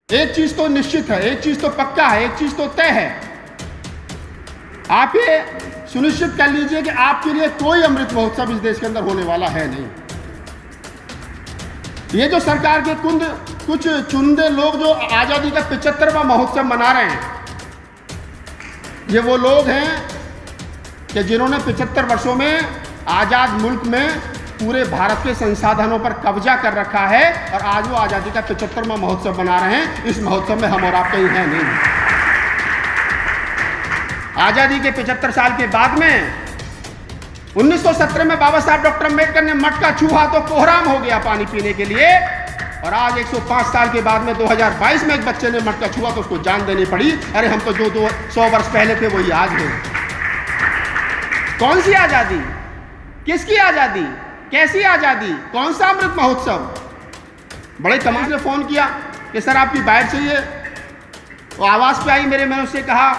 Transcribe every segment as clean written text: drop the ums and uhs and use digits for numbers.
एक चीज तो निश्चित है, एक चीज तो पक्का है, एक चीज तो तय है। आप ये सुनिश्चित कर लीजिए कि आपके लिए कोई अमृत महोत्सव इस देश के अंदर होने वाला है नहीं। ये जो सरकार के कुछ चुनिंदे लोग जो आजादी का 75वां महोत्सव मना रहे हैं, ये वो लोग हैं कि जिन्होंने 75 वर्षों में आजाद मुल्क में पूरे भारत के संसाधनों पर कब्जा कर रखा है और आज वो आजादी का 75वां महोत्सव मना रहे हैं। इस महोत्सव में हम और आप कहीं हैं नहीं। आजादी के 75 साल के बाद में 1917 में बाबा साहब डॉक्टर अम्बेडकर ने मटका छुआ तो कोहराम हो गया पानी पीने के लिए, और आज 105 साल के बाद में 2022 में एक बच्चे ने मटका छुआ तो उसको जान देनी पड़ी। अरे हम तो जो 100 वर्ष पहले थे वही आज हैं। कौन सी आजादी, किसकी आजादी, कैसी आजादी, कौन सा अमृत महोत्सव? बड़े कमाल से फोन किया कि सर आपकी बाइट चाहिए। वो आवाज पे आई मेरे, मैंने उससे कहा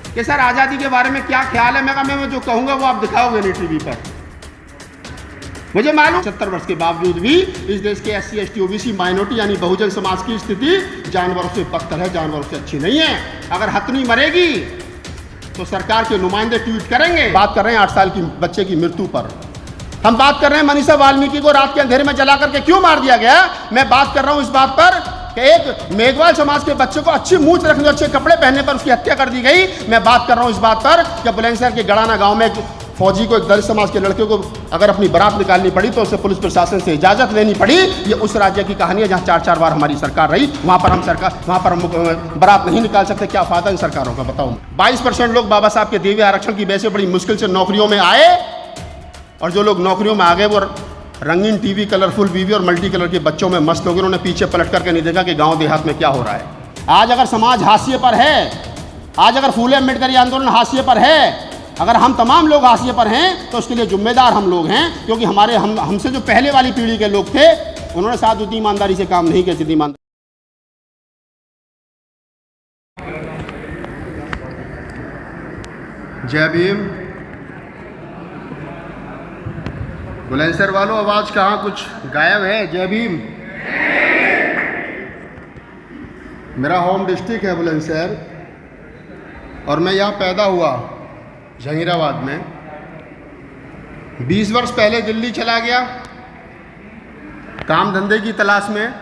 कि सर आजादी के बारे में क्या ख्याल है। मैं कहा मैं जो कहूंगा वो आप दिखाओगे नहीं टीवी पर। मुझे मालूम 70 वर्ष के बावजूद भी इस देश के SC ST OBC माइनॉरिटी यानी बहुजन समाज की स्थिति जानवरों से बदतर है, जानवरों से अच्छी नहीं है। अगर हथनी मरेगी तो सरकार के नुमाइंदे ट्वीट करेंगे। बात कर रहे हैं 8 साल की बच्चे की मृत्यु पर। हम बात कर रहे हैं मनीषा वाल्मीकि को रात के अंधेरे में जला करके क्यों मार दिया गया। मैं बात कर रहा हूं इस बात पर कि एक मेघवाल समाज के बच्चे को अच्छी मूंछ रखने, अच्छे कपड़े पहनने पर उसकी हत्या कर दी गई। मैं बात कर रहा हूं इस बात पर कि बुलंदशहर के गड़ाना गांव में फौजी को, एक दलित समाज के लड़के को अगर अपनी बारात निकालनी पड़ी तो उसे पुलिस प्रशासन से इजाजत लेनी पड़ी। ये उस राज्य की कहानी है जहां 4-4 बार हमारी सरकार रही। वहां पर हम बारात नहीं निकाल सकते। क्या फायदा इन सरकारों का बताओ। 22% लोग बाबा साहब के दिव्य आरक्षण की वजह से बड़ी मुश्किल से नौकरियों में आए, और जो लोग नौकरियों में आ गए वो रंगीन टीवी, कलरफुल बीवी और मल्टी कलर के बच्चों में मस्त हो गए। उन्होंने पीछे पलट करके नहीं देखा कि गांव देहात में क्या हो रहा है। आज अगर समाज हाशिए पर है, आज अगर फूले अम्बेडकर आंदोलन हाशिए पर है, अगर हम तमाम लोग हाशिए पर हैं तो उसके लिए जिम्मेदार हम लोग हैं, क्योंकि हमसे जो पहले वाली पीढ़ी के लोग थे उन्होंने साथ उतनी ईमानदारी से काम नहीं किया जितनी ईमानदारी। जय भीम। बुलंदशहर वालों, आवाज कहाँ कुछ गायब है। जय भीम। मेरा होम डिस्ट्रिक्ट है बुलंदशहर और मैं यहाँ पैदा हुआ जहीराबाद में। 20 वर्ष पहले दिल्ली चला गया काम धंधे की तलाश में।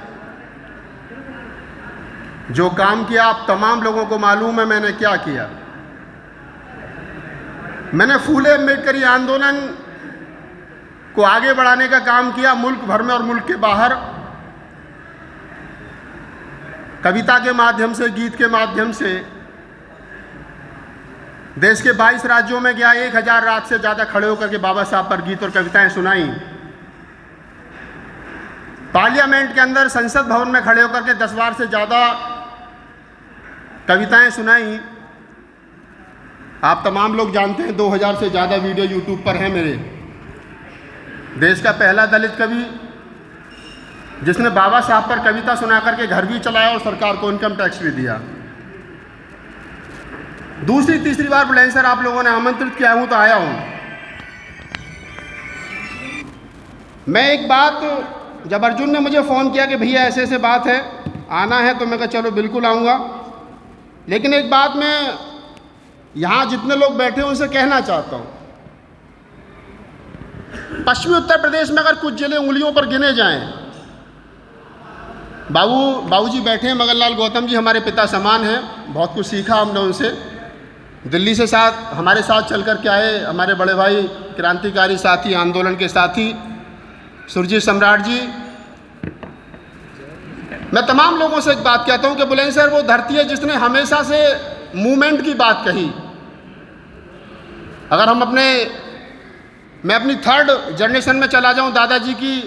जो काम किया आप तमाम लोगों को मालूम है मैंने क्या किया। मैंने फूले अम्बेडकरी आंदोलन को आगे बढ़ाने का काम किया मुल्क भर में और मुल्क के बाहर। कविता के माध्यम से, गीत के माध्यम से देश के 22 राज्यों में गया। 1000 रात से ज़्यादा खड़े होकर के बाबा साहब पर गीत और कविताएं सुनाई। पार्लियामेंट के अंदर संसद भवन में खड़े होकर के 10 बार से ज़्यादा कविताएं सुनाई। आप तमाम लोग जानते हैं 2000 से ज़्यादा वीडियो यूट्यूब पर हैं मेरे। देश का पहला दलित कवि जिसने बाबा साहब पर कविता सुना करके घर भी चलाया और सरकार को इनकम टैक्स भी दिया। दूसरी तीसरी बार बुलंदशहर आप लोगों ने आमंत्रित किया हूं तो आया हूं। मैं एक बात, जब अर्जुन ने मुझे फ़ोन किया कि भैया ऐसे ऐसे बात है, आना है, तो मैं कहा चलो बिल्कुल आऊँगा। लेकिन एक बात मैं यहाँ जितने लोग बैठे हैं उनसे कहना चाहता हूँ। पश्चिमी उत्तर प्रदेश में अगर कुछ जिले उंगलियों पर गिने जाएं, बाबूजी बैठे हैं, मगनलाल गौतम जी हमारे पिता समान हैं, बहुत कुछ सीखा हमने उनसे। दिल्ली से हमारे साथ चल कर के आए हमारे बड़े भाई, क्रांतिकारी साथी, आंदोलन के साथी सुरजीत सम्राट जी। मैं तमाम लोगों से एक बात कहता हूं कि बुलंदशहर वो धरती है जिसने हमेशा से मूवमेंट की बात कही। अगर मैं अपनी 3rd जनरेशन में चला जाऊं दादाजी की,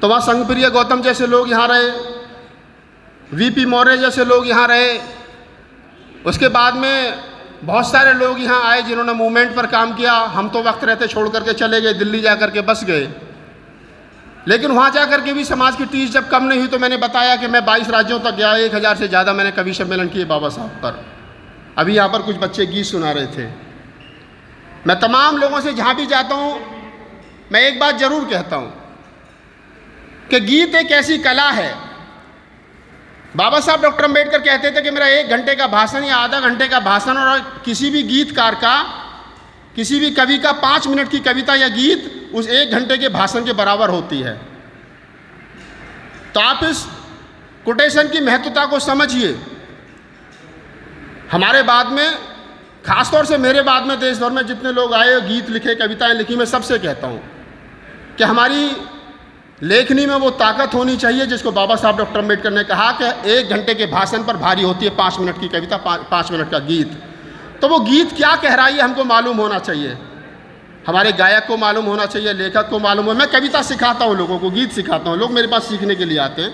तो वहाँ संघप्रिय गौतम जैसे लोग यहाँ रहे, VP मौर्य जैसे लोग यहाँ रहे। उसके बाद में बहुत सारे लोग यहाँ आए जिन्होंने मूवमेंट पर काम किया। हम तो वक्त रहते छोड़ करके चले गए, दिल्ली जा कर के बस गए। लेकिन वहाँ जा कर के भी समाज की टीस जब कम नहीं हुई तो मैंने बताया कि मैं 22 राज्यों तक गया। 1000 से ज़्यादा मैंने कवि सम्मेलन किए बाबा साहब पर। अभी यहाँ पर कुछ बच्चे गीत सुना रहे थे। मैं तमाम लोगों से जहाँ भी जाता हूँ मैं एक बात ज़रूर कहता हूँ कि गीत एक ऐसी कला है बाबा साहब डॉक्टर अम्बेडकर कहते थे कि मेरा 1 घंटे का भाषण या आधा घंटे का भाषण और किसी भी गीतकार का, किसी भी कवि का 5 मिनट की कविता या गीत उस 1 घंटे के भाषण के बराबर होती है। तो आप इस कोटेशन की महत्वता को समझिए। हमारे बाद में, खासतौर से मेरे बाद में देश भर में जितने लोग आए, गीत लिखे, कविताएं लिखी, मैं सबसे कहता हूँ कि हमारी लेखनी में वो ताकत होनी चाहिए जिसको बाबा साहब डॉक्टर अम्बेडकर ने कहा कि 1 घंटे के भाषण पर भारी होती है 5 मिनट की कविता, 5 मिनट का गीत। तो वो गीत क्या कह रहा है ये हमको मालूम होना चाहिए, हमारे गायक को मालूम होना चाहिए, लेखक को मालूम हो। मैं कविता सिखाता हूँ लोगों को, गीत सिखाता हूँ, लोग मेरे पास सीखने के लिए आते हैं।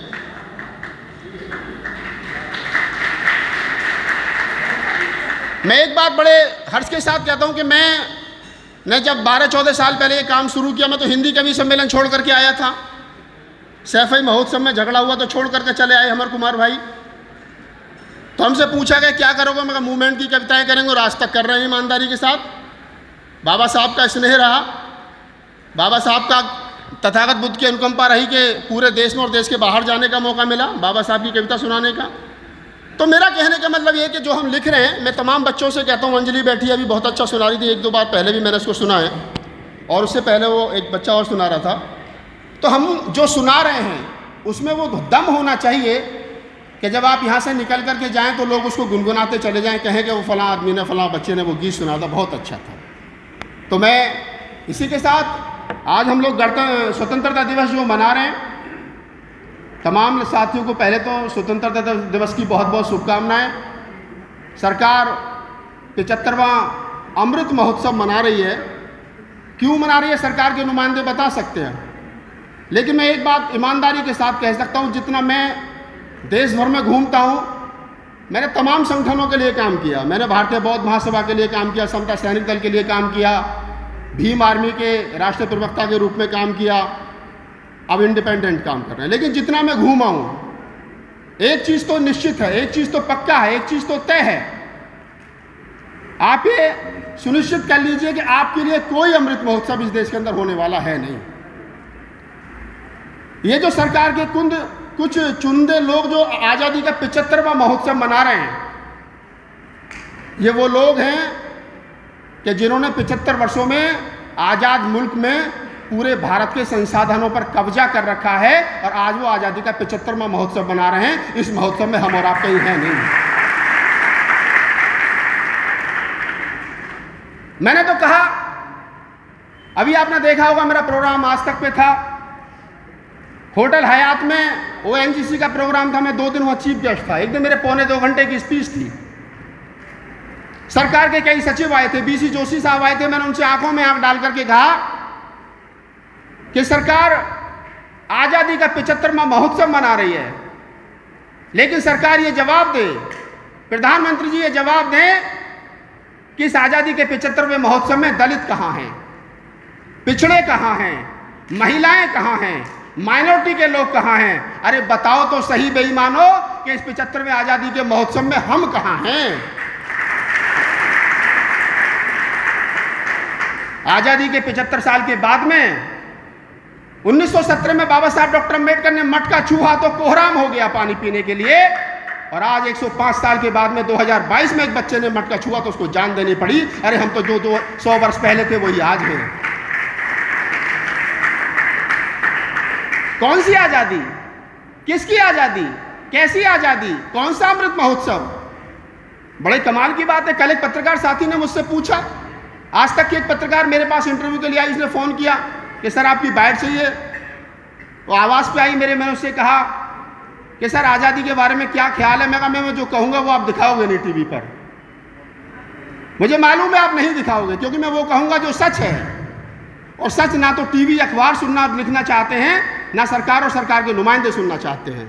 मैं एक बात बड़े हर्ष के साथ कहता हूँ कि मैंने जब 12-14 साल पहले ये काम शुरू किया, मैं तो हिंदी कवि सम्मेलन छोड़ करके आया था। सैफई महोत्सव में झगड़ा हुआ तो छोड़ करके चले आए अमर कुमार भाई। तो हमसे पूछा गया क्या करोगे, मैं कहा मूवमेंट की कविताएं करेंगे, और आज तक कर रहे हैं ईमानदारी के साथ। बाबा साहब का स्नेह रहा, बाबा साहब का तथागत बुद्ध की अनुकंपा रही कि पूरे देश में और देश के बाहर जाने का मौका मिला बाबा साहब की कविता सुनाने का। तो मेरा कहने का मतलब ये कि जो हम लिख रहे हैं, मैं तमाम बच्चों से कहता हूँ, अंजलि बैठी है अभी बहुत अच्छा सुना रही थी, 1-2 बार पहले भी मैंने उसको सुना है, और उससे पहले वो एक बच्चा और सुना रहा था। तो हम जो सुना रहे हैं उसमें वो दम होना चाहिए कि जब आप यहाँ से निकल करके जाएं तो लोग उसको गुनगुनाते चले जाएं, कहें कि वो फलां आदमी ने, फलां बच्चे ने वो गीत सुना था, बहुत अच्छा था। तो मैं इसी के साथ आज हम लोग स्वतंत्रता दिवस जो मना रहे हैं, तमाम साथियों को पहले तो स्वतंत्रता दिवस की बहुत बहुत शुभकामनाएं। सरकार 75वां अमृत महोत्सव मना रही है। क्यों मना रही है सरकार के नुमाइंदे बता सकते हैं, लेकिन मैं एक बात ईमानदारी के साथ कह सकता हूं, जितना मैं देश भर में घूमता हूं, मैंने तमाम संगठनों के लिए काम किया। मैंने भारतीय बौद्ध महासभा के लिए काम किया, समता सैनिक दल के लिए काम किया, भीम आर्मी के राष्ट्रीय प्रवक्ता के रूप में काम किया, अब इंडिपेंडेंट काम कर रहे हैं। लेकिन जितना मैं घूमा हूं, एक चीज़ तो निश्चित है, एक चीज़ तो पक्का है, एक चीज़ तो तय है, आप ये सुनिश्चित कर लीजिए कि आपके लिए कोई अमृत महोत्सव इस देश के अंदर होने वाला है नहीं। ये जो सरकार के कुछ चुनिंदे लोग जो आज़ादी का 75वां महोत्सव मना रहे हैं, ये वो लोग हैं कि जिन्होंने 75 वर्षों में आज़ाद मुल्क में पूरे भारत के संसाधनों पर कब्जा कर रखा है, और आज वो आज़ादी का 75वां महोत्सव मना रहे हैं। इस महोत्सव में हम और आप कहीं हैं नहीं। मैंने तो कहा, अभी आपने देखा होगा मेरा प्रोग्राम आज तक पे था, होटल हयात में ONGC का प्रोग्राम था, मैं 2 दिन वहाँ चीफ गेस्ट था। एक दिन मेरे 1.25-2 घंटे की स्पीच थी। सरकार के कई सचिव आए थे, BC जोशी साहब आए थे। मैंने उनसे आंखों में आंख डाल करके कहा कि सरकार आज़ादी का 75वां महोत्सव मना रही है, लेकिन सरकार ये जवाब दे, प्रधानमंत्री जी ये जवाब दें कि इस आज़ादी के 75वें महोत्सव में दलित कहाँ हैं, पिछड़े कहाँ हैं, महिलाएं कहाँ हैं, माइनॉरिटी के लोग कहाँ हैं। अरे बताओ तो सही बेईमानो कि इस 75वें आज़ादी के महोत्सव में हम कहाँ हैं। आज़ादी के 75 साल के बाद में 1917 में बाबा साहब डॉक्टर अम्बेडकर ने मटका छुआ तो कोहराम हो गया पानी पीने के लिए, और आज 105 साल के बाद में 2022 में एक बच्चे ने मटका छुआ तो उसको जान देनी पड़ी। अरे हम तो जो 100 वर्ष पहले थे वही आज हैं। कौन सी आज़ादी, किसकी आज़ादी, कैसी आज़ादी, कौन सा अमृत महोत्सव। बड़े कमाल की बात है। कल एक पत्रकार साथी ने मुझसे पूछा, आज तक की एक पत्रकार मेरे पास इंटरव्यू के लिए आई, उसने फ़ोन किया कि सर आपकी बाइट चाहिए। वो आवाज़ पे आई मेरे, मैंने उससे कहा कि सर आज़ादी के बारे में क्या ख्याल है। मैं कहा मैं जो कहूँगा वो आप दिखाओगे नहीं टीवी पर, मुझे मालूम है आप नहीं दिखाओगे, क्योंकि मैं वो कहूँगा जो सच है, और सच ना तो टीवी अखबार सुनना लिखना चाहते हैं, ना सरकार और सरकार के नुमाइंदे सुनना चाहते हैं।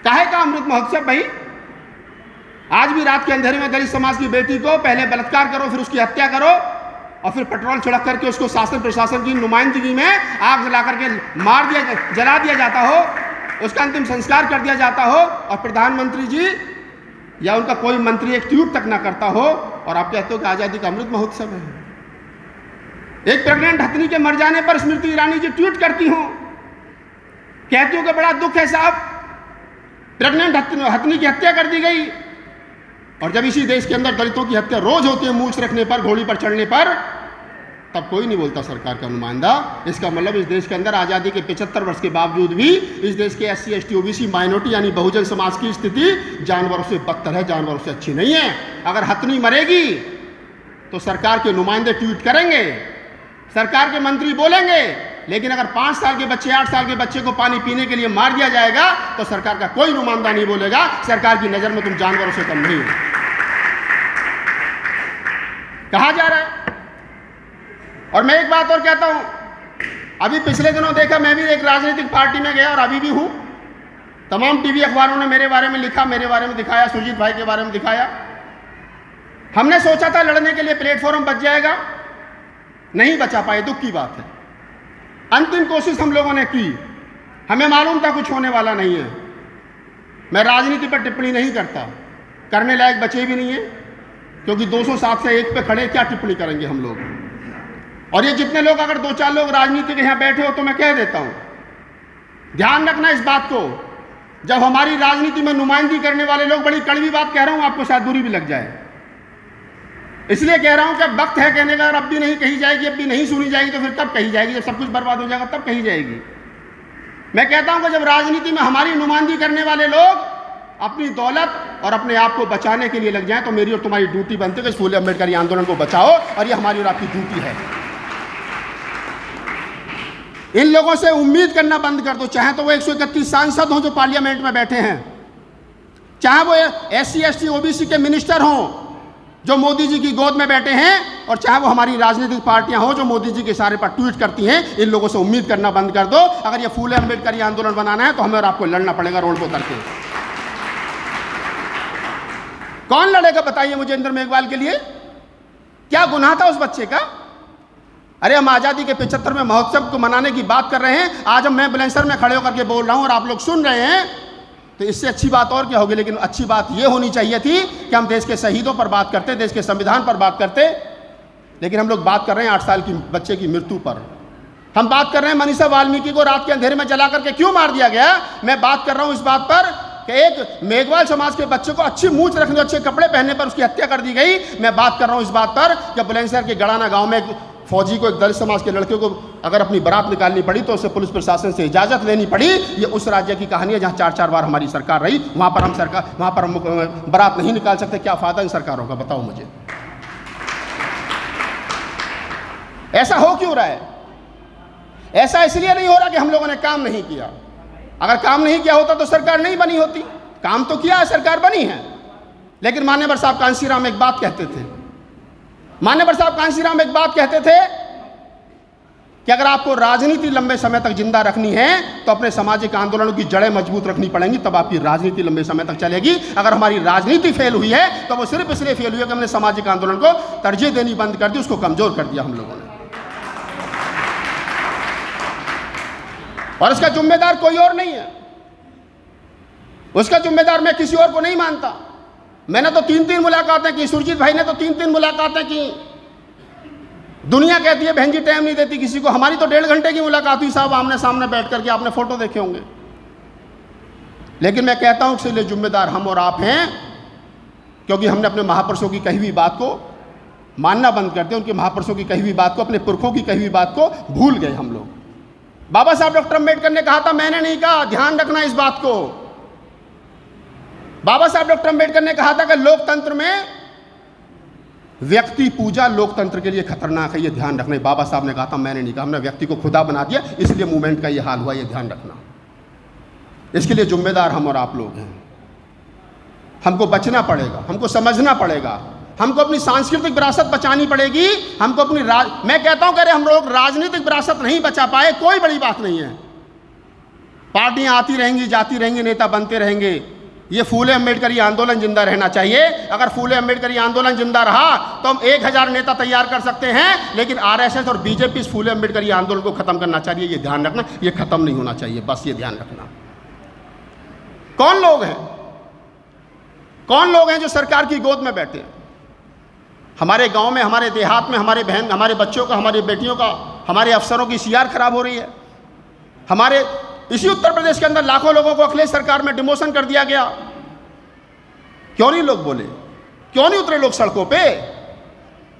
काहे का अमृत महोत्सव भाई? आज भी रात के अंधेरे में दलित समाज की बेटी को पहले बलात्कार करो, फिर उसकी हत्या करो, और फिर पेट्रोल छिड़क करके उसको शासन प्रशासन की नुमाइंदगी में आग जला करके जला दिया जाता हो, उसका अंतिम संस्कार कर दिया जाता हो, और प्रधानमंत्री जी या उनका कोई मंत्री एक ट्वीट तक ना करता हो, और आप कहते हो कि आज़ादी का अमृत महोत्सव है। एक प्रेग्नेंट हथनी के मर जाने पर स्मृति ईरानी जी ट्वीट करती हूँ, कहती हूँ कि बड़ा दुख है साहब प्रेग्नेंट हथनी की हत्या कर दी गई। और जब इसी देश के अंदर दलितों की हत्या रोज होती है मूंछ रखने पर, घोड़ी पर चढ़ने पर, तब कोई नहीं बोलता सरकार का नुमाइंदा। इसका मतलब इस देश के अंदर आज़ादी के 75 वर्ष के बावजूद भी इस देश के SC ST OBC माइनॉरिटी यानी बहुजन समाज की स्थिति जानवरों से बदतर है, जानवरों से अच्छी नहीं है। अगर हथनी मरेगी तो सरकार के नुमाइंदे ट्वीट करेंगे, सरकार के मंत्री बोलेंगे, लेकिन अगर 5 साल के बच्चे 8 साल के बच्चे को पानी पीने के लिए मार दिया जाएगा तो सरकार का कोई नुमाइंदा नहीं बोलेगा सरकार की नजर में तुम जानवरों से कम नहीं हो। कहा जा रहा है। और मैं एक बात और कहता हूं, अभी पिछले दिनों देखा, मैं भी एक राजनीतिक पार्टी में गया और अभी भी हूं। तमाम टीवी अखबारों ने मेरे बारे में लिखा, मेरे बारे में दिखाया, सुरजीत भाई के बारे में दिखाया। हमने सोचा था लड़ने के लिए प्लेटफॉर्म बच जाएगा, नहीं बचा पाए, दुख की बात है। अंतिम कोशिश हम लोगों ने की, हमें मालूम था कुछ होने वाला नहीं है। मैं राजनीति पर टिप्पणी नहीं करता, करने लायक बचे भी नहीं है, क्योंकि 207 से 1 पे खड़े क्या टिप्पणी करेंगे हम लोग। और ये जितने लोग, अगर 2-4 लोग राजनीति के यहां बैठे हो तो मैं कह देता हूं, ध्यान रखना इस बात को, जब हमारी राजनीति में नुमाइंदगी करने वाले लोग, बड़ी कड़वी बात कह रहा हूं, आपको शायद दूरी भी लग जाए, इसलिए कह रहा हूं कि अब वक्त है कहने का, और अब भी नहीं कही जाएगी, अब भी नहीं सुनी जाएगी, तो फिर कब कही जाएगी? जब सब कुछ बर्बाद हो जाएगा तब कही जाएगी। मैं कहता हूं कि जब राजनीति में हमारी नुमाइंदगी करने वाले लोग अपनी दौलत और अपने आप को बचाने के लिए लग जाएं, तो मेरी और तुम्हारी ड्यूटी बनती है कि फूले अम्बेडकरी आंदोलन को बचाओ, और ये हमारी और आपकी ड्यूटी है। इन लोगों से उम्मीद करना बंद कर दो, चाहे तो वो 131 सांसद हों जो पार्लियामेंट में बैठे हैं, चाहे वो SC ST OBC के मिनिस्टर हों जो मोदी जी की गोद में बैठे हैं, और चाहे वो हमारी राजनीतिक पार्टियां हों जो मोदी जी के इशारे पर ट्वीट करती हैं। इन लोगों से उम्मीद करना बंद कर दो। अगर ये फूले अम्बेडकरी आंदोलन बनाना है तो हमें और आपको लड़ना पड़ेगा रोड पर उतर के। कौन लड़ेगा बताइए मुझे इंद्र मेघवाल के लिए? क्या गुनाह था उस बच्चे का? अरे हम आज़ादी के 75वें महोत्सव को मनाने की बात कर रहे हैं, आज हम मैं बुलंदशहर में खड़े होकर के बोल रहा हूं और आप लोग सुन रहे हैं, तो इससे अच्छी बात और क्या होगी। लेकिन अच्छी बात यह होनी चाहिए थी कि हम देश के शहीदों पर बात करते, देश के संविधान पर बात करते, लेकिन हम लोग बात कर रहे हैं 8 साल की बच्चे की मृत्यु पर। हम बात कर रहे हैं मनीषा वाल्मीकि को रात के अंधेरे में जला करके क्यों मार दिया गया। मैं बात कर रहा हूं इस बात पर कि एक मेघवाल समाज के बच्चे को अच्छी मूंछ रखने, अच्छे कपड़े पहनने पर उसकी हत्या कर दी गई। मैं बात कर रहा हूं इस बात पर कि बुलंदशहर के गड़ाना गांव में फौजी को, एक दलित समाज के लड़के को अगर अपनी बारात निकालनी पड़ी तो उसे पुलिस प्रशासन से इजाजत लेनी पड़ी। ये उस राज्य की कहानी है जहां 4-4 बार हमारी सरकार रही, वहां पर हम बारात नहीं निकाल सकते। क्या फायदा इन सरकारों का, बताओ मुझे। ऐसा हो क्यों रहा है? ऐसा इसलिए नहीं हो रहा कि हम लोगों ने काम नहीं किया। अगर काम नहीं किया होता तो सरकार नहीं बनी होती। काम तो किया है, सरकार बनी है। लेकिन मान्यवर साहब कांशीराम एक बात कहते थे, मान्यवर साहब कांशीराम एक बात कहते थे कि अगर आपको राजनीति लंबे समय तक जिंदा रखनी है तो अपने सामाजिक आंदोलनों की जड़ें मजबूत रखनी पड़ेंगी, तब आपकी राजनीति लंबे समय तक चलेगी। अगर हमारी राजनीति फेल हुई है तो वो सिर्फ इसलिए फेल हुई है कि हमने सामाजिक आंदोलन को तरजीह देनी बंद कर दी, उसको कमजोर कर दिया हम लोगों ने। और इसका जिम्मेदार कोई और नहीं है, उसका जिम्मेदार मैं किसी और को नहीं मानता। मैंने तो 3-3 मुलाकातें की, सुरजीत भाई ने तो 3-3 मुलाकातें की। दुनिया कहती है बहन जी टाइम नहीं देती किसी को, हमारी तो 1.5 घंटे की मुलाकात हुई साहब, आमने सामने बैठ करके, आपने फोटो देखे होंगे। लेकिन मैं कहता हूं इसलिए जिम्मेदार हम और आप हैं क्योंकि हमने अपने महापुरुषों की कही हुई बात को मानना बंद कर दिया, उनके महापुरुषों की कही हुई बात को, अपने पुरखों की कही हुई बात को भूल गए हम लोग। बाबा साहब डॉक्टर अम्बेडकर ने कहा था, मैंने नहीं कहा, ध्यान रखना इस बात को। बाबा साहब डॉक्टर अम्बेडकर ने कहा था कि लोकतंत्र में व्यक्ति पूजा लोकतंत्र के लिए खतरनाक है, ये ध्यान रखना। बाबा साहब ने कहा था, मैंने नहीं कहा। हमने व्यक्ति को खुदा बना दिया, इसलिए मूवमेंट का ये हाल हुआ, ये ध्यान रखना। इसके लिए जिम्मेदार हम और आप लोग हैं। हमको बचना पड़ेगा, हमको समझना पड़ेगा, हमको अपनी सांस्कृतिक विरासत बचानी पड़ेगी, हमको अपनी मैं कहता हूं कि अरे हम लोग राजनीतिक विरासत नहीं बचा पाए, कोई बड़ी बात नहीं है। पार्टियां आती रहेंगी, जाती रहेंगी, नेता बनते रहेंगे। ये फूले अम्बेडकरी आंदोलन जिंदा रहना चाहिए। अगर फूले अम्बेडकरी आंदोलन जिंदा रहा तो हम 1000 नेता तैयार कर सकते हैं, लेकिन आरएसएस और बीजेपी इस फूले अम्बेडकरी आंदोलन को खत्म करना चाहिए। ये ध्यान रखना, ये खत्म नहीं होना चाहिए, बस ये ध्यान रखना। कौन लोग हैं, कौन लोग हैं जो सरकार की गोद में बैठे हैं? हमारे गांव में, हमारे देहात में, हमारे बहन, हमारे बच्चों का, हमारी बेटियों का, हमारे अफसरों की सीआर खराब हो रही है, हमारे इसी उत्तर प्रदेश के अंदर लाखों लोगों को अखिलेश सरकार में डिमोशन कर दिया गया। क्यों नहीं लोग बोले, क्यों नहीं उतरे लोग सड़कों पे?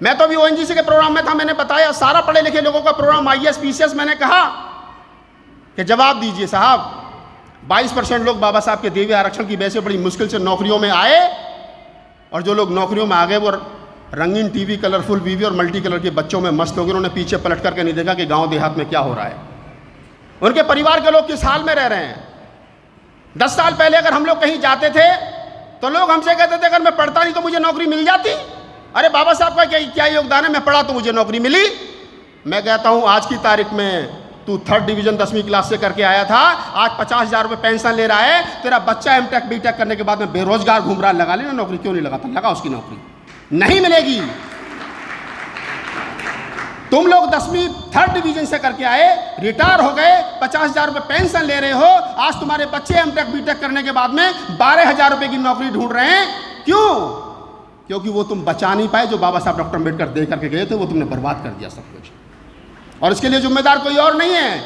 मैं तो अभी ओएनजीसी के प्रोग्राम में था, मैंने बताया सारा पढ़े लिखे लोगों का प्रोग्राम आईएएस पीसीएस। मैंने कहा कि जवाब दीजिए साहब, 22% लोग बाबा साहब के दिए हुए आरक्षण की वजह से बड़ी मुश्किल से नौकरियों में आए, और जो लोग नौकरियों में आ गए वो रंगीन टीवी, कलरफुल वीवी और मल्टी कलर के बच्चों में मस्त हो गए। उन्होंने पीछे पलट करके नहीं देखा कि गांव देहात में क्या हो रहा है, उनके परिवार के लोग किस हाल में रह रहे हैं। 10 साल पहले अगर हम लोग कहीं जाते थे तो लोग हमसे कहते थे अगर मैं पढ़ता नहीं तो मुझे नौकरी मिल जाती। अरे बाबा साहब का क्या योगदान है, मैं पढ़ा तो मुझे नौकरी मिली। मैं कहता हूं आज की तारीख में तू 3rd डिवीजन 10वीं क्लास से करके आया था, आज 50,000 रुपये पेंशन ले रहा है, तेरा बच्चा एमटेक बीटेक करने के बाद में बेरोजगार घूम रहा है, लगा लेना नौकरी। क्यों नहीं लगाता? लगा उसकी नौकरी, नहीं मिलेगी। तुम लोग 10वीं 3rd डिवीजन से करके आए, रिटायर हो गए, 50,000 रुपये पेंशन ले रहे हो, आज तुम्हारे बच्चे एमटेक बीटेक करने के बाद में 12,000 रुपये की नौकरी ढूंढ रहे हैं। क्यों? क्योंकि वो तुम बचा नहीं पाए जो बाबा साहब डॉक्टर अम्बेडकर दे करके गए थे, वो तुमने बर्बाद कर दिया सब कुछ। और इसके लिए जिम्मेदार कोई और नहीं है,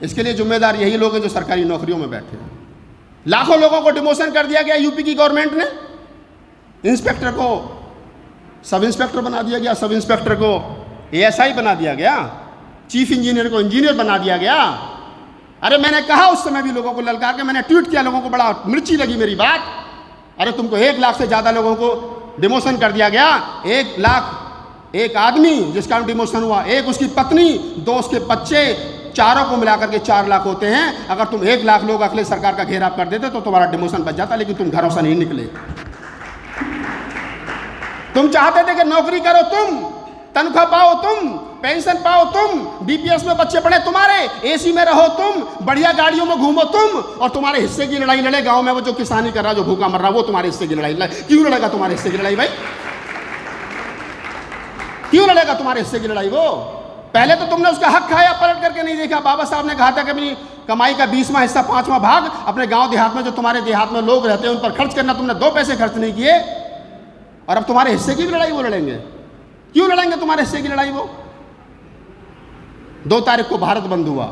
इसके लिए जिम्मेदार यही लोग हैं जो सरकारी नौकरियों में बैठे हैं। लाखों लोगों को डिमोशन कर दिया गया यूपी की गवर्नमेंट ने। इंस्पेक्टर को सब इंस्पेक्टर बना दिया गया, सब इंस्पेक्टर को एएसआई बना दिया गया, चीफ इंजीनियर को इंजीनियर बना दिया गया। अरे मैंने कहा उस समय भी लोगों को ललकार के, मैंने ट्वीट किया, लोगों को बड़ा मिर्ची लगी मेरी बात। अरे तुमको 1 लाख से ज़्यादा लोगों को डिमोशन कर दिया गया। 1 लाख एक आदमी जिसका डिमोशन हुआ, एक उसकी पत्नी, 2 उसके बच्चे, चारों को मिलाकर के 4 लाख होते हैं। अगर तुम 1 लाख लोग अखिलेश सरकार का घेराव कर देते तो तुम्हारा डिमोशन बच जाता, लेकिन तुम घरों से नहीं निकले। तुम चाहते थे कि नौकरी करो तुम, तनख्वाह पाओ तुम, पेंशन पाओ तुम, डीपीएस में बच्चे पढ़े तुम्हारे, एसी में रहो तुम, बढ़िया गाड़ियों में घूमो तुम, और तुम्हारे हिस्से की लड़ाई लड़े गांव में वो जो किसानी कर रहा, जो भूखा मर रहा, वो तुम्हारे हिस्से की लड़ाई लड़े। क्यों लड़ेगा तुम्हारे हिस्से की लड़ाई भाई? क्यों लड़ेगा तुम्हारे हिस्से की लड़ाई? वो पहले तो तुमने उसका हक खाया, पलट करके नहीं देखा। बाबा साहब ने कहा था कि अपनी कमाई का 20वां हिस्सा, 5वां भाग अपने गांव देहात में जो तुम्हारे देहात में लोग रहते हैं उन पर खर्च करना। तुमने 2 पैसे खर्च नहीं किए, और अब तुम्हारे हिस्से की भी लड़ाई वो लड़ेंगे। क्यों लड़ेंगे तुम्हारे हिस्से की लड़ाई? वो 2 तारीख को भारत बंद हुआ,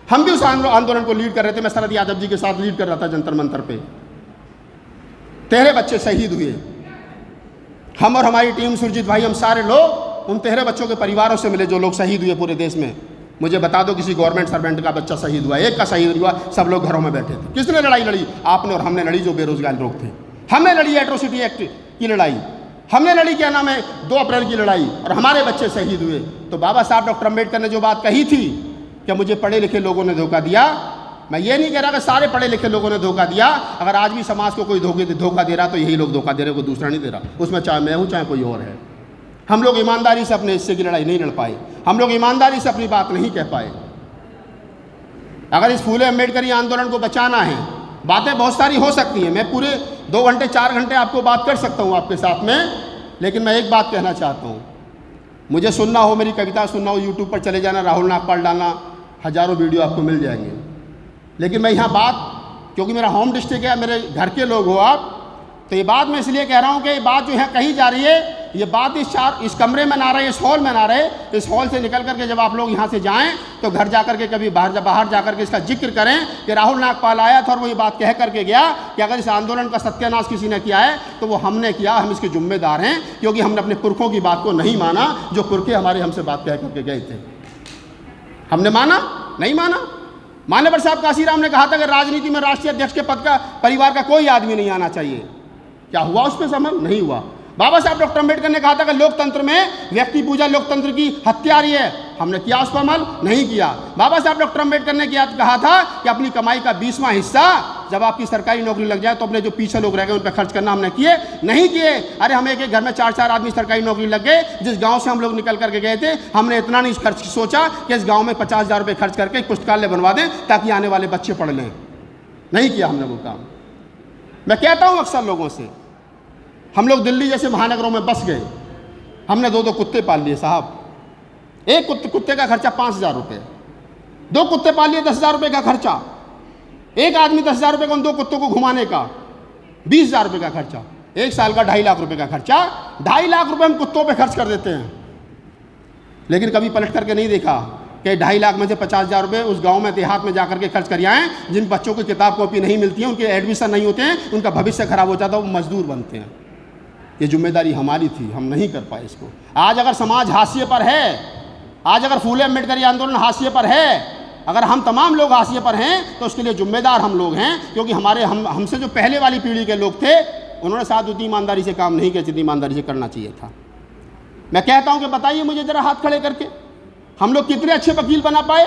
हम भी उस आंदोलन को लीड कर रहे थे। मैं शरद यादव जी के साथ लीड कर रहा था जंतर मंतर पे। 13 बच्चे शहीद हुए, हम और हमारी टीम, सुरजीत भाई, हम सारे लोग उन 13 बच्चों के परिवारों से मिले जो लोग शहीद हुए पूरे देश में। मुझे बता दो किसी गवर्नमेंट सर्वेंट का बच्चा शहीद हुआ, एक का शहीद हुआ, सब लोग घरों में बैठे थे। किसने लड़ाई लड़ी? आपने और हमने लड़ी, जो बेरोजगार लोग थे। हमने लड़ी एट्रोसिटी एक्ट की लड़ाई, हमने लड़ी क्या नाम है 2 अप्रैल की लड़ाई, और हमारे बच्चे शहीद हुए। तो बाबा साहब डॉक्टर अम्बेडकर ने जो बात कही थी कि मुझे पढ़े लिखे लोगों ने धोखा दिया, मैं ये नहीं कह रहा कि सारे पढ़े लिखे लोगों ने धोखा दिया। अगर आज भी समाज को कोई धोखा दे रहा तो यही लोग धोखा दे रहे, कोई दूसरा नहीं दे रहा। उसमें चाहे मैं हूँ चाहे कोई और है। हम लोग ईमानदारी से अपने हिस्से की लड़ाई नहीं लड़ पाए, हम लोग ईमानदारी से अपनी बात नहीं कह पाए। अगर इस फूले अम्बेडकरी आंदोलन को बचाना है, बातें बहुत सारी हो सकती हैं, मैं पूरे 2 घंटे 4 घंटे आपको बात कर सकता हूँ आपके साथ में, लेकिन मैं एक बात कहना चाहता हूँ। मुझे सुनना हो, मेरी कविता सुनना हो, यूट्यूब पर चले जाना, राहुल नागपाल डालना, हज़ारों वीडियो आपको मिल जाएंगे। लेकिन मैं यहाँ बात, क्योंकि मेरा होम डिस्ट्रिक्ट है, मेरे घर के लोग हो आप, तो ये बात मैं इसलिए कह रहा हूँ कि ये बात जो है कही जा रही है, ये बात इस कमरे में ना रहे, इस हॉल में ना रहे। इस हॉल से निकल करके जब आप लोग यहाँ से जाएं तो घर जा करके कभी बाहर जा करके इसका जिक्र करें कि राहुल नागपाल आया था और वो ये बात कह करके गया कि अगर इस आंदोलन का सत्यानाश किसी ने किया है तो वो हमने किया, हम इसके जिम्मेदार हैं, क्योंकि हमने अपने पुरखों की बात को नहीं माना, जो पुरखे हमारे हमसे बात कह करके गए थे। हमने माना? नहीं माना। मान्यवर साहब काशीराम ने कहा था कि राजनीति में राष्ट्रीय अध्यक्ष के पद का परिवार का कोई आदमी नहीं आना चाहिए। क्या हुआ उस पर अमल? नहीं हुआ। बाबा साहब डॉक्टर अम्बेडकर ने कहा था कि लोकतंत्र में व्यक्ति पूजा लोकतंत्र की हत्यारी है, हमने किया उस पर अमल? नहीं किया। बाबा साहब डॉक्टर अम्बेडकर ने कहा था कि अपनी कमाई का 20वां हिस्सा जब आपकी सरकारी नौकरी लग जाए तो अपने जो पीछे लोग रह गए उन पर खर्च करना, हमने किए? नहीं किए। अरे हम एक घर में 4-4 आदमी सरकारी नौकरी लग गए। जिस गांव से हम लोग निकल करके गए थे, हमने इतना नहीं खर्च सोचा कि इस गांव में 50,000 रुपये खर्च करके एक पुस्तकालय बनवा दें ताकि आने वाले बच्चे पढ़ लें। नहीं किया हमने वो काम। मैं कहता हूँ अक्सर लोगों से, हम लोग दिल्ली जैसे महानगरों में बस गए, हमने 2-2 कुत्ते पाल लिए साहब। एक कुत्ते का खर्चा 5,000 रुपये, 2 कुत्ते पाल लिए 10,000 रुपये का खर्चा, एक आदमी 10,000 रुपये का उन 2 कुत्तों को घुमाने का, 20,000 रुपये का खर्चा, 1 साल का 2.5 लाख रुपये का खर्चा। 2.5 लाख रुपये हम कुत्तों पे खर्च कर देते हैं, लेकिन कभी पलट करके नहीं देखा कि 2.5 लाख में से 50,000 रुपये उस गांव में देहात में जाकर के खर्च कर आएँ, जिन बच्चों को किताब कॉपी नहीं मिलती है, उनके एडमिशन नहीं होते हैं, उनका भविष्य खराब हो जाता है, वो मजदूर बनते हैं। ये जिम्मेदारी हमारी थी, हम नहीं कर पाए इसको। आज अगर समाज हाशिए पर है, आज अगर फूले अम्बेडकरी आंदोलन हाशिए पर है, अगर हम तमाम लोग हाशिए पर हैं, तो उसके लिए जिम्मेदार हम लोग हैं, क्योंकि हमसे जो पहले वाली पीढ़ी के लोग थे, उन्होंने साथ उतनी ईमानदारी से काम नहीं किया जितनी ईमानदारी से करना चाहिए था। मैं कहता हूं कि बताइए मुझे जरा हाथ खड़े करके, हम लोग कितने अच्छे वकील बना पाए?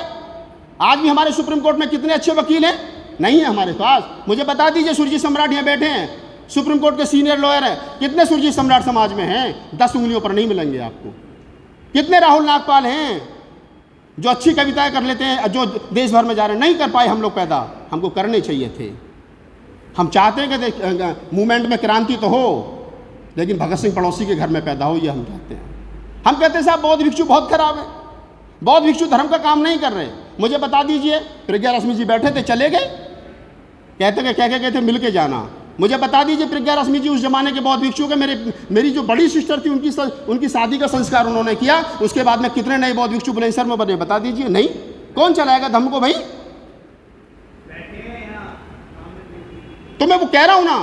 आज भी हमारे सुप्रीम कोर्ट में कितने अच्छे वकील हैं? नहीं है हमारे पास। मुझे बता दीजिए, सुरजीत सम्राट यहाँ बैठे हैं, सुप्रीम कोर्ट के सीनियर लॉयर हैं, कितने सुरजीत सम्राट समाज में हैं? 10 उंगलियों पर नहीं मिलेंगे आपको। कितने राहुल नागपाल हैं जो अच्छी कविताएं कर लेते हैं, जो देश भर में जा रहे हैं? नहीं कर पाए हम लोग पैदा, हमको करने चाहिए थे। हम चाहते हैं कि मूवमेंट में क्रांति तो हो, लेकिन भगत सिंह पड़ोसी के घर में पैदा हो, ये हम चाहते हैं। हम कहते हैं साहब बौद्ध भिक्षु बहुत खराब है, बौद्ध भिक्षु धर्म का काम नहीं कर रहे। मुझे बता दीजिए, प्रज्ञा रश्मि जी बैठे थे, चले गए, कहते क्या कहते मिल के जाना। मुझे बता दीजिए, प्रज्ञा रश्मि जी उस जमाने के बौद्ध भिक्षु के, मेरी जो बड़ी सिस्टर थी उनकी शादी का संस्कार उन्होंने किया, उसके बाद में कितने नए बौद्ध भिक्षु बुलंदशहर में बने? बता दीजिए। नहीं, कौन चलाएगा धर्म को भाई? तो मैं वो कह रहा हूं ना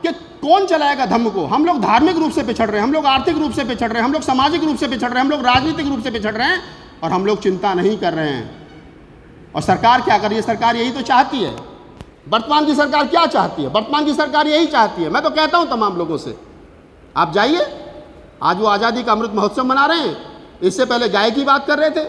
कि कौन चलाएगा धर्म को? हम लोग धार्मिक रूप से पिछड़ रहे हैं, हम लोग आर्थिक रूप से पिछड़ रहे हैं, हम लोग सामाजिक रूप से पिछड़ रहे हैं, हम लोग राजनीतिक रूप से पिछड़ रहे हैं, और हम लोग चिंता नहीं कर रहे हैं। और सरकार क्या कर रही है? सरकार यही तो चाहती है। वर्तमान की सरकार क्या चाहती है? वर्तमान की सरकार यही चाहती है। मैं तो कहता हूं तमाम लोगों से, आप जाइए, आज वो आज़ादी का अमृत महोत्सव मना रहे हैं, इससे पहले गाय की बात कर रहे थे,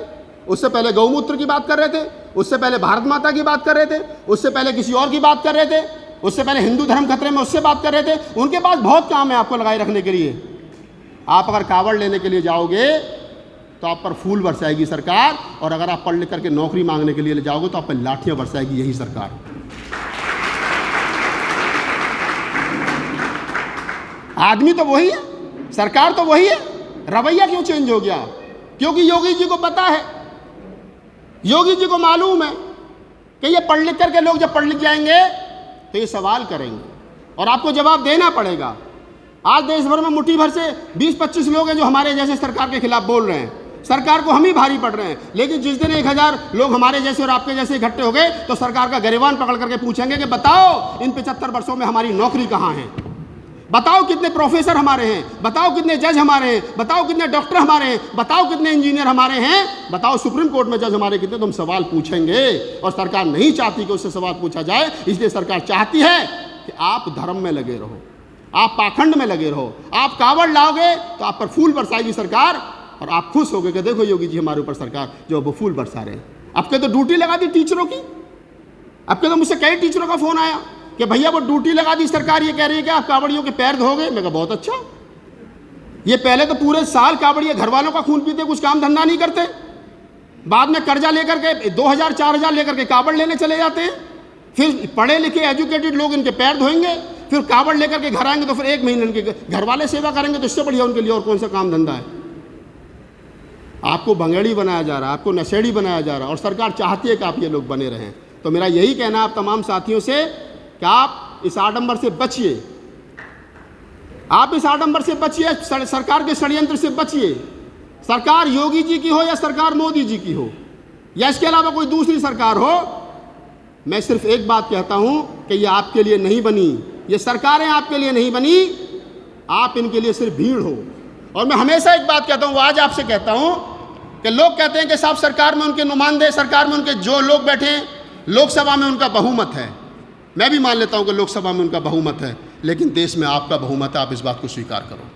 उससे पहले गौमूत्र की बात कर रहे थे, उससे पहले भारत माता की बात कर रहे थे, उससे पहले किसी और की बात कर रहे थे, उससे पहले हिंदू धर्म खतरे में, उससे बात कर रहे थे। उनके पास बहुत काम है आपको लगाए रखने के लिए। आप अगर कावड़ लेने के लिए जाओगे तो आप पर फूल बरसाएगी सरकार, और अगर आप पढ़ लिख करके नौकरी मांगने के लिए ले जाओगे तो आप पर लाठियां बरसाएगी यही सरकार। आदमी तो वही है, सरकार तो वही है, रवैया क्यों चेंज हो गया? क्योंकि योगी जी को पता है, योगी जी को मालूम है कि ये पढ़ लिख करके लोग जब पढ़ लिख जाएंगे तो ये सवाल करेंगे और आपको जवाब देना पड़ेगा। आज देश भर में मुट्ठी भर से 20-25 लोग हैं जो हमारे जैसे सरकार के खिलाफ बोल रहे हैं, सरकार को हम ही भारी पड़ रहे हैं। लेकिन जिस दिन 1000 लोग हमारे जैसे और आपके जैसे इकट्ठे हो गए तो सरकार का गिरबान पकड़ करके पूछेंगे कि बताओ इन 75 वर्षों में हमारी नौकरी कहाँ है, बताओ कितने प्रोफेसर हमारे हैं, बताओ कितने जज हमारे हैं, बताओ कितने डॉक्टर हमारे हैं, बताओ कितने इंजीनियर हमारे हैं, बताओ सुप्रीम कोर्ट में जज हमारे कितने। तो हम सवाल पूछेंगे और सरकार नहीं चाहती कि उससे सवाल पूछा जाए, इसलिए सरकार चाहती है कि आप धर्म में लगे रहो, आप पाखंड में लगे रहो। आप कावड़ लाओगे तो आप पर फूल बरसाएगी सरकार और आप खुश हो गए कि देखो योगी जी हमारे ऊपर सरकार जो वो फूल बरसा रहे हैं। अब के तो ड्यूटी लगा दी टीचरों की, अब के तो मुझसे कई टीचरों का फोन आया कि भैया वो ड्यूटी लगा दी सरकार, ये कह रही है कि आप कावड़ियों के पैर धोगे। मैं कहा बहुत अच्छा, ये पहले तो पूरे साल कावड़िया घर वालों का खून पीते, कुछ काम धंधा नहीं करते, बाद में कर्जा लेकर के 2000-4000 लेकर के कावड़ लेने चले जाते हैं, फिर पढ़े लिखे एजुकेटेड लोग इनके पैर धोएंगे, फिर कावड़ लेकर के घर आएंगे तो फिर 1 महीने इनके घर वाले सेवा करेंगे। तो इससे बढ़िया उनके लिए और कौन सा काम धंधा है? आपको भंगेड़ी बनाया जा रहा है, आपको नशेड़ी बनाया जा रहा है और सरकार चाहती है कि आप ये लोग बने रहें। तो मेरा यही कहना है आप तमाम साथियों से कि आप इस आडंबर से बचिए, आप इस आडंबर से बचिए, सरकार के षड्यंत्र से बचिए। सरकार योगी जी की हो या सरकार मोदी जी की हो या इसके अलावा कोई दूसरी सरकार हो, मैं सिर्फ एक बात कहता हूं कि ये आपके लिए नहीं बनी, ये सरकारें आपके लिए नहीं बनी, आप इनके लिए सिर्फ भीड़ हो। और मैं हमेशा एक बात कहता हूं, वो आज आपसे कहता हूं कि लोग कहते हैं कि साहब सरकार में उनके नुमाइंदे, सरकार में उनके जो लोग बैठे हैं, लोकसभा में उनका बहुमत है। मैं भी मान लेता हूं कि लोकसभा में उनका बहुमत है, लेकिन देश में आपका बहुमत है, आप इस बात को स्वीकार करो।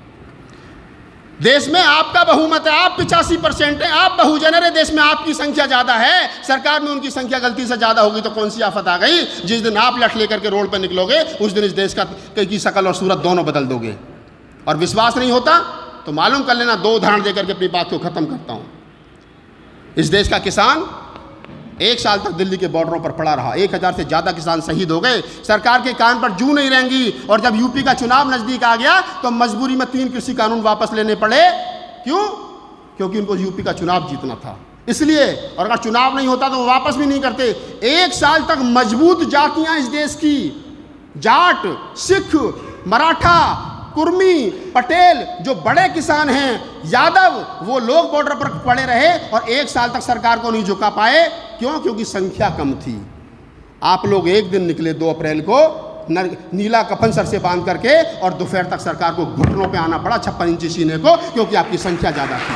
देश में आपका बहुमत है, आप 85% हैं, आप बहुजन है, देश में आपकी संख्या ज़्यादा है, सरकार में उनकी संख्या गलती से ज़्यादा होगी तो कौन सी आफत आ गई? जिस दिन आप लठ लेकर के रोड पर निकलोगे उस दिन इस देश की शकल और सूरत दोनों बदल दोगे। और विश्वास नहीं होता तो मालूम कर लेना, 2 उदाहरण देकर के अपनी बात को ख़त्म करता हूँ। इस देश का किसान 1 साल तक दिल्ली के बॉर्डरों पर पड़ा रहा, 1000 से ज़्यादा किसान शहीद हो गए, सरकार के कान पर जू नहीं रहेंगी। और जब यूपी का चुनाव नज़दीक आ गया तो मजबूरी में 3 कृषि कानून वापस लेने पड़े। क्यों? क्योंकि उनको यूपी का चुनाव जीतना था, इसलिए। और अगर चुनाव नहीं होता तो वो वापस भी नहीं करते। 1 साल तक मजबूत जातियाँ इस देश की, जाट, सिख, मराठा, कुर्मी, पटेल, जो बड़े किसान हैं, यादव, वो लोग बॉर्डर पर पड़े रहे और 1 साल तक सरकार को नहीं झुका पाए। क्यों? क्योंकि संख्या कम थी। आप लोग एक दिन निकले 2 अप्रैल को नीला कफन सर से बांध करके और दोपहर तक सरकार को घुटनों पे आना पड़ा 56 इंची सीने को, क्योंकि आपकी संख्या ज्यादा थी।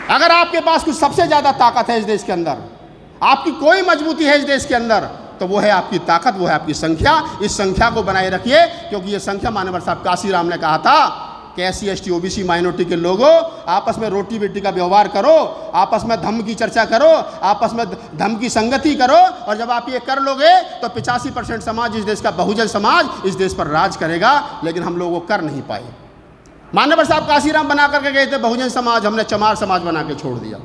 अगर आपके पास कुछ सबसे ज्यादा ताकत है इस देश के अंदर, आपकी कोई मजबूती है इस देश के अंदर, तो वो है आपकी ताकत, वो है आपकी संख्या। इस संख्या को बनाए रखिए, क्योंकि ये संख्या मानवर साहब काशीराम ने कहा था कि SC ST OBC माइनॉरिटी के लोगों, आपस में रोटी बेटी का व्यवहार करो, आपस में धर्म की चर्चा करो, आपस में धर्म की संगति करो, और जब आप ये कर लोगे तो 85% समाज, इस देश का बहुजन समाज, इस देश पर राज करेगा। लेकिन हम लोग वो कर नहीं पाए। मानवर साहब काशीराम बना करके गए थे बहुजन समाज, हमने चमार समाज बना के छोड़ दिया।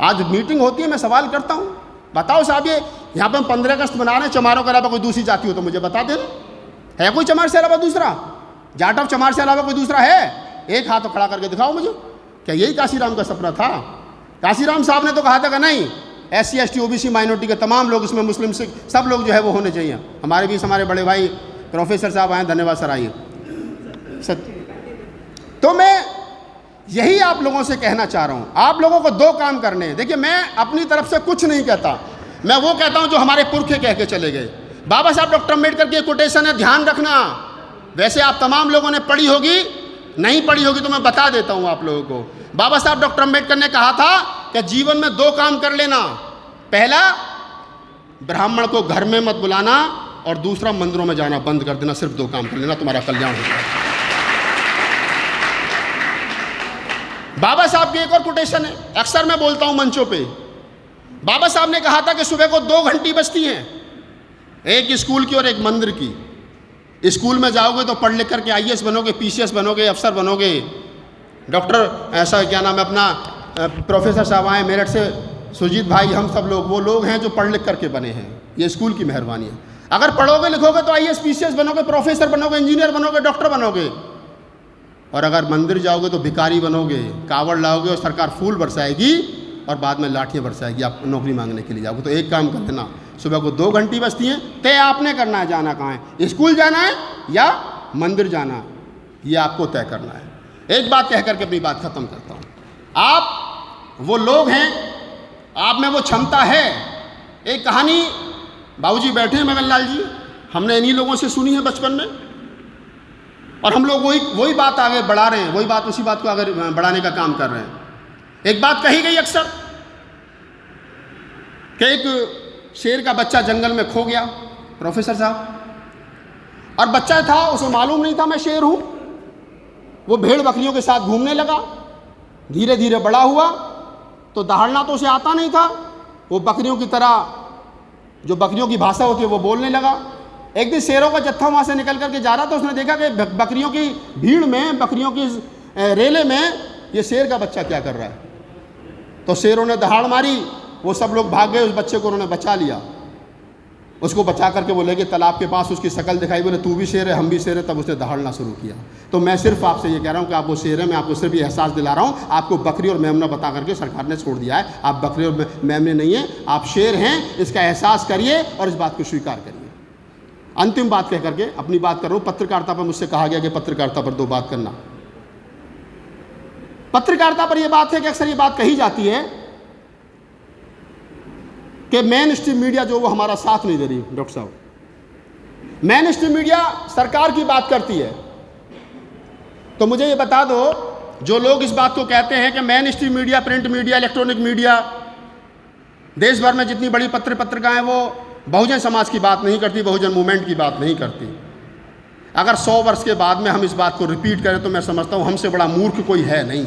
आज मीटिंग होती है, मैं सवाल करता हूँ, बताओ साहब, ये यहाँ पर हम 15 अगस्त मना रहे हैं, चमारों के अलावा कोई दूसरी जाति हो तो मुझे बता देना। है कोई चमार से अलावा दूसरा? जाटव चमार से अलावा कोई दूसरा है? एक हाथ तो खड़ा करके दिखाओ मुझे। क्या यही काशीराम का सपना था? काशीराम साहब ने तो कहा था कि नहीं, SC ST OBC माइनॉरिटी के तमाम लोग, इसमें मुस्लिम सिख सब लोग जो है वो होने चाहिए। हमारे बीच हमारे बड़े भाई प्रोफेसर साहब आए, धन्यवाद सर, आइए। तो मैं यही आप लोगों से कहना चाह रहा हूँ, आप लोगों को 2 काम करने हैं। देखिए, मैं अपनी तरफ से कुछ नहीं कहता, मैं वो कहता हूँ जो हमारे पुरखे कह के चले गए। बाबा साहब डॉक्टर अम्बेडकर की कोटेशन है, ध्यान रखना। वैसे आप तमाम लोगों ने पढ़ी होगी, नहीं पढ़ी होगी तो मैं बता देता हूँ आप लोगों को। बाबा साहब डॉक्टर अम्बेडकर ने कहा था कि जीवन में 2 काम कर लेना। पहला, ब्राह्मण को घर में मत बुलाना, और दूसरा, मंदिरों में जाना बंद कर देना। सिर्फ 2 काम कर लेना, तुम्हारा कल्याण हो जाएगा। बाबा साहब की एक और कोटेशन है, अक्सर मैं बोलता हूं मंचों पे। बाबा साहब ने कहा था कि सुबह को 2 घंटी बजती हैं, एक स्कूल की और एक मंदिर की। स्कूल में जाओगे तो पढ़ लिख करके IAS बनोगे, PCS बनोगे, अफसर बनोगे, डॉक्टर, ऐसा क्या नाम है अपना, प्रोफेसर साहब आए मेरठ से, सुजीत भाई, हम सब लोग वो लोग हैं जो पढ़ लिख करके बने हैं। ये स्कूल की मेहरबानी है। अगर पढ़ोगे लिखोगे तो IAS PCS बनोगे, प्रोफेसर बनोगे, इंजीनियर बनोगे, डॉक्टर बनोगे। और अगर मंदिर जाओगे तो भिखारी बनोगे, कावड़ लाओगे और सरकार फूल बरसाएगी और बाद में लाठियाँ बरसाएगी, आप नौकरी मांगने के लिए जाओगे। तो एक काम कर देना, सुबह को 2 घंटी बजती हैं, तय आपने करना है जाना कहाँ है, स्कूल जाना है या मंदिर जाना है, ये आपको तय करना है। एक बात कह करके अपनी बात खत्म करता हूँ। आप वो लोग हैं, आप में वो क्षमता है। एक कहानी, बाबूजी बैठे हैं मगन लाल जी, हमने इन्हीं लोगों से सुनी है बचपन में, और हम लोग वही बात आगे बढ़ा रहे हैं, वही बात, उसी बात को आगे बढ़ाने का काम कर रहे हैं। एक बात कही गई अक्सर कि एक शेर का बच्चा जंगल में खो गया, प्रोफेसर साहब, और बच्चा था, उसे मालूम नहीं था मैं शेर हूं। वो भेड़ बकरियों के साथ घूमने लगा, धीरे धीरे बड़ा हुआ, तो दहाड़ना तो उसे आता नहीं था। वो बकरियों की तरह, जो बकरियों की भाषा होती है, वो बोलने लगा। एक दिन शेरों का जत्था वहाँ से निकल करके जा रहा था, उसने देखा कि बकरियों की भीड़ में, बकरियों की रेले में ये शेर का बच्चा क्या कर रहा है। तो शेरों ने दहाड़ मारी, वो सब लोग भाग गए, उस बच्चे को उन्होंने बचा लिया। उसको बचा करके वो ले गए तालाब के पास, उसकी शक्ल दिखाई, बोले तू भी शेर है, हम भी शेर है। तब उसने दहाड़ना शुरू किया। तो मैं सिर्फ आपसे ये कह रहा हूँ कि आप वो शेर है, मैं आपको सिर्फ ये एहसास दिला रहा हूँ, आपको बकरी और मेमना बता करके सरकार ने छोड़ दिया है। आप बकरी और मेमने नहीं हैं, आप शेर हैं, इसका एहसास करिए और इस बात को स्वीकार करिए। अंतिम बात कह करके अपनी बात कर रहा हूँ। पत्रकारिता पर मुझसे कहा गया कि पत्रकारिता पर 2 बात करना। पत्रकारिता पर यह बात है कि अक्सर ये बात कही जाती है कि मेन स्ट्रीम मीडिया जो वो हमारा साथ नहीं दे रही। डॉक्टर साहब, मेन स्ट्रीम मीडिया सरकार की बात करती है, तो मुझे ये बता दो, जो लोग इस बात को कहते हैं कि main stream media, print media, electronic media, देश भर में जितनी बड़ी पत्रिकाएं हैं, वो बहुजन समाज की बात नहीं करती, बहुजन मूवमेंट की बात नहीं करती। अगर 100 वर्ष के बाद में हम इस बात को रिपीट करें तो मैं समझता हूं हमसे बड़ा मूर्ख कोई है नहीं।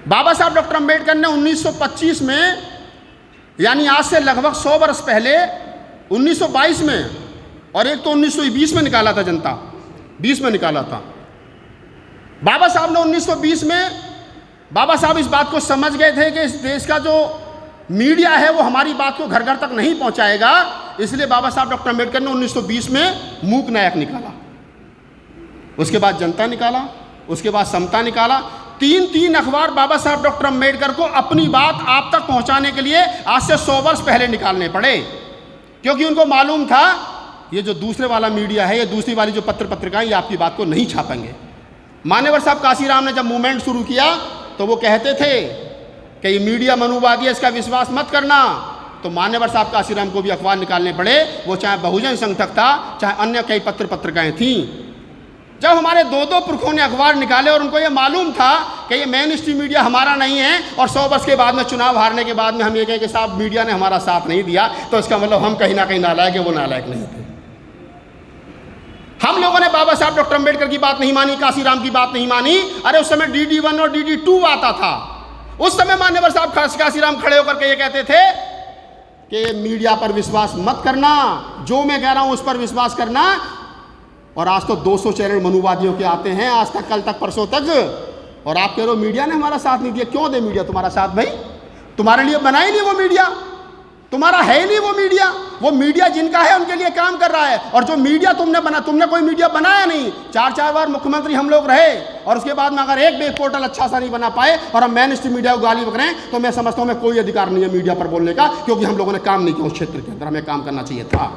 बाबा साहब डॉक्टर अम्बेडकर ने 1925 में, यानी आज से लगभग 100 वर्ष पहले, 1922 में, और एक तो 1920 में निकाला था, जनता 20 में निकाला था। बाबा साहब ने 1920 में, बाबा साहब इस बात को समझ गए थे कि इस देश का जो मीडिया है वो हमारी बात को घर घर तक नहीं पहुंचाएगा, इसलिए बाबा साहब डॉक्टर अम्बेडकर ने 1920 में मूक नायक निकाला, उसके बाद जनता निकाला, उसके बाद समता निकाला। 3 अखबार बाबा साहब डॉक्टर अम्बेडकर को अपनी बात आप तक पहुंचाने के लिए आज से 100 वर्ष पहले निकालने पड़े, क्योंकि उनको मालूम था ये जो दूसरे वाला मीडिया है, ये दूसरी वाली जो पत्र पत्रिकाएं, ये आपकी बात को नहीं छापेंगे। मान्यवर साहब काशीराम ने जब मूवमेंट शुरू किया तो वो कहते थे कि ये मीडिया मनुवादी है, इसका विश्वास मत करना। तो मान्यवर साहब काशीराम को भी अखबार निकालने पड़े, वो चाहे बहुजन संघ तक था, चाहे अन्य कई पत्र पत्रिकाएं थीं। जब हमारे दो दो पुरखों ने अखबार निकाले और उनको ये मालूम था कि ये मेन स्ट्रीम मीडिया हमारा नहीं है, और 100 वर्ष के बाद में चुनाव हारने के बाद में हम ये कहें कि साहब मीडिया ने हमारा साथ नहीं दिया, तो इसका मतलब हम कहीं ना कहीं नालायक है, वो नालायक नहीं थे। हम लोगों ने बाबा साहब डॉक्टर अम्बेडकर की बात नहीं मानी, काशीराम की बात नहीं मानी। अरे उस समय DD1 और DD2 आता था। उस समय मान्यवर साहब काशीराम खड़े होकर के ये कहते थे कि मीडिया पर विश्वास मत करना, जो मैं कह रहा हूं उस पर विश्वास करना। और आज तो 200 चैनल मनुवादियों के आते हैं, आज तक, कल तक, परसों तक, और आप कह रहे हो मीडिया ने हमारा साथ नहीं दिया। क्यों दे मीडिया तुम्हारा साथ भाई? तुम्हारे लिए बना ही नहीं वो मीडिया, तुम्हारा है ही नहीं वो मीडिया। वो मीडिया जिनका है उनके लिए काम कर रहा है। और जो मीडिया तुमने कोई मीडिया बनाया नहीं। 4 बार मुख्यमंत्री हम लोग रहे, और उसके बाद में अगर एक भी पोर्टल अच्छा सा नहीं बना पाए और हम मेन स्ट्रीम मीडिया को गाली बक रहे हैं, तो मैं समझता हूं मैं कोई अधिकार नहीं है मीडिया पर बोलने का, क्योंकि हम लोगों ने काम नहीं किया उस क्षेत्र के अंदर, हमें काम करना चाहिए था।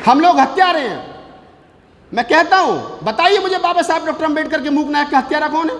हम लोग हत्यारे हैं। मैं कहता हूं, बताइए मुझे बाबा साहब डॉक्टर अम्बेडकर के मूक नायक का हत्यारा कौन है?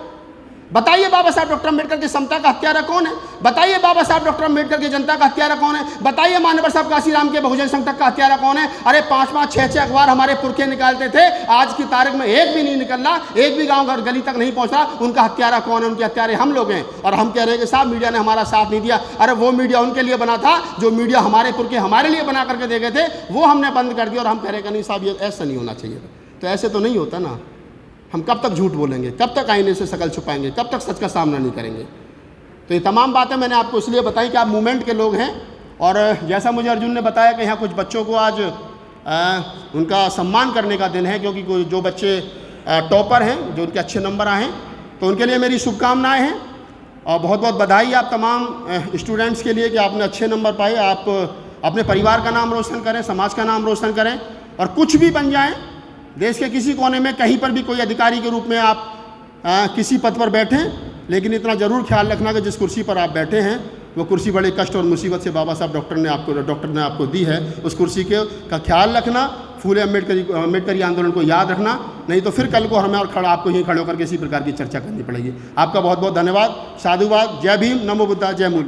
बताइए बाबा साहब डॉक्टर अम्बेडकर की समता का हत्यारा कौन है? बताइए बाबा साहब डॉक्टर अम्बेडकर की जनता का हत्यारा कौन है? बताइए मान्यवर साहब काशीराम के बहुजन संघ तक का हत्यारा कौन है? अरे 5-5, 6-6 अखबार हमारे पुरखे निकालते थे, आज की तारीख में एक भी नहीं निकल रहा, एक भी गांव घर गली तक नहीं पहुंचा। उनका हत्यारा कौन है? उनके हत्यारे हम लोग हैं। और हम कह रहे हैं कि साहब मीडिया ने हमारा साथ नहीं दिया। अरे वो मीडिया उनके लिए बना था, जो मीडिया हमारे पुरखे हमारे लिए बना करके दे गए थे, वो हमने बंद कर दिया। और हम कह रहे हैं कि नहीं साहब, ये ऐसा नहीं होना चाहिए। तो ऐसे तो नहीं होता ना। हम कब तक झूठ बोलेंगे, कब तक आईने से शकल छुपाएंगे, कब तक सच का सामना नहीं करेंगे? तो ये तमाम बातें मैंने आपको इसलिए बताई कि आप मूवमेंट के लोग हैं। और जैसा मुझे अर्जुन ने बताया कि यहाँ कुछ बच्चों को आज उनका सम्मान करने का दिन है, क्योंकि जो बच्चे टॉपर हैं, जो उनके अच्छे नंबर आए हैं, तो उनके लिए मेरी शुभकामनाएँ हैं। और बहुत बहुत बधाई आप तमाम स्टूडेंट्स के लिए कि आपने अच्छे नंबर पाए। आप अपने परिवार का नाम रोशन करें, समाज का नाम रोशन करें, और कुछ भी बन जाएँ। देश के किसी कोने में कहीं पर भी कोई अधिकारी के रूप में आप किसी पद पर बैठें, लेकिन इतना ज़रूर ख्याल रखना कि जिस कुर्सी पर आप बैठे हैं वो कुर्सी बड़े कष्ट और मुसीबत से बाबा साहब डॉक्टर ने आपको दी है। उस कुर्सी का ख्याल रखना, फूले अम्बेडकरी आंदोलन को याद रखना, नहीं तो फिर कल को हमें और आपको यहीं खड़े होकर के इसी प्रकार की चर्चा करनी पड़ेगी। आपका बहुत बहुत धन्यवाद, साधुवाद। जय भीम, नमो बुद्धा, जय मूल्य।